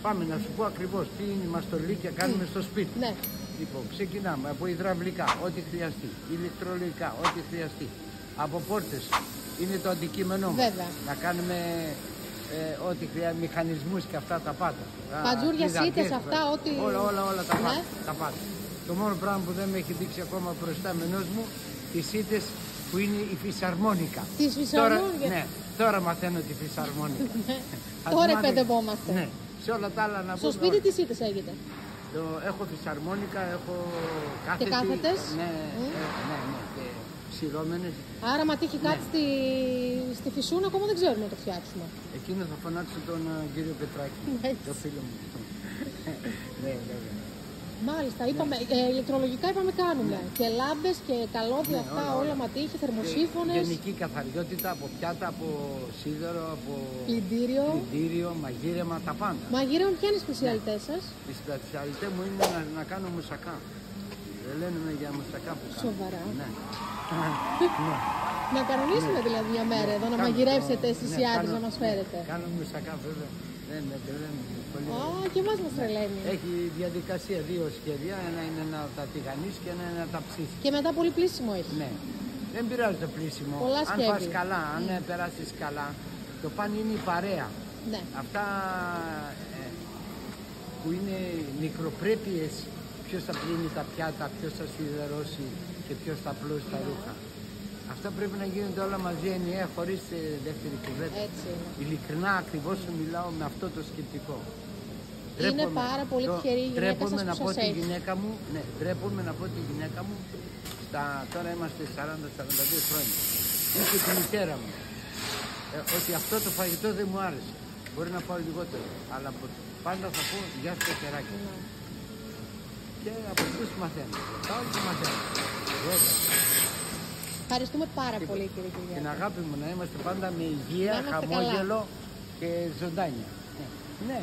Πάμε να σου πω ακριβώς τι μαστολίκια κάνουμε στο σπίτι. Ναι. Λοιπόν, ξεκινάμε από υδραυλικά, ό,τι χρειαστεί, ηλεκτρολογικά, ό,τι χρειαστεί. Από πόρτες είναι το αντικείμενό μας. Βέβαια. Να κάνουμε ό,τι χρειάζεται, μηχανισμούς και αυτά τα πάντα. Παντζούρια, σίτες, αυτά, ό,τι... Όλα τα πάντα. Ναι. Τα πάντα. Το μόνο πράγμα που δεν με έχει δείξει ακόμα μπροστά μενός μου, τις σίτες που είναι η φυσαρμόνικα. Τις φυσαρμόνικες. Ναι, τώρα μαθαίνω τη φυσαρμόνικα. Τώρα εκπαιδευόμαστε. Ναι, σε όλα τα άλλα να πούμε. Στο σπίτι τι σίτες έχετε? Έχω φυσαρμόνικα, έχω κάθετη. Και κάθετες. Ναι, ναι, και ψηλόμενες. Άρα, μα τύχει κάτι στη φυσούνα, ακόμα δεν ξέρουμε να το φτιάξουμε. Εκείνο θα φωνάξω τον κύριο Πετράκη, το φίλο μου. Ναι, βέβαια. Μάλιστα, είπαμε, ηλεκτρολογικά είπαμε κάνουμε. Και λάμπες και καλώδια, αυτά όλα ματίχη, θερμοσύφωνες. Γενική καθαριότητα από πιάτα, από σίδερο, από πλυντήριο, μαγείρεμα, τα πάντα. Μαγείρεμα, ποια είναι η σπεσιαλιτέ σας? Η σπεσιαλιτέ μου είναι να κάνω μουσακά. Δεν λένε για μουσακά που κάνω. Σοβαρά. Ναι. Να κανονίσουμε δηλαδή μια μέρα εδώ, να μαγειρεύσετε στις Ιάδες να μας φέρετε. Κάνω μουσακά βέβαια. Δεν με τρελαίνει. Α, και εμάς μας τρελαίνει. Έχει διαδικασία, δύο σχέδια. Ένα είναι να τα τηγανίσει και ένα είναι να τα ψήσει. Και μετά πολύ πλήσιμο έχει. Ναι. Δεν πειράζει το πλήσιμο. Πολλά αν πας καλά, αν περάσεις καλά, το πάνε είναι η παρέα. Ναι. Αυτά που είναι μικροπρέπειες, ποιος θα πλύνει τα πιάτα, ποιος θα σιδερώσει και ποιος θα πλώσει τα ρούχα. Αυτά πρέπει να γίνονται όλα μαζί ενιαία, χωρίς δεύτερη κουβέντα. Έτσι είναι. Ειλικρινά ακριβώς σου μιλάω με αυτό το σκεπτικό. Είναι πάρα πολύ τυχερή η γυναίκα σας που σας έχει. Ντρέπομαι να πω τη γυναίκα μου, τώρα είμαστε 40-42 χρόνια. Είχε τη μητέρα μου. Ότι αυτό το φαγητό δεν μου άρεσε. Μπορεί να πάω λιγότερο, αλλά πάντα θα πω γεια σου κεράκι. Και από αυτούς μαθαίνω. Πάω και μαθαίνω. Βέβαια. Ευχαριστούμε πάρα πολύ, κύριε Κυριάκο. Την αγάπη μου να είμαστε πάντα με υγεία, χαμόγελο και ζωντάνια. Ναι.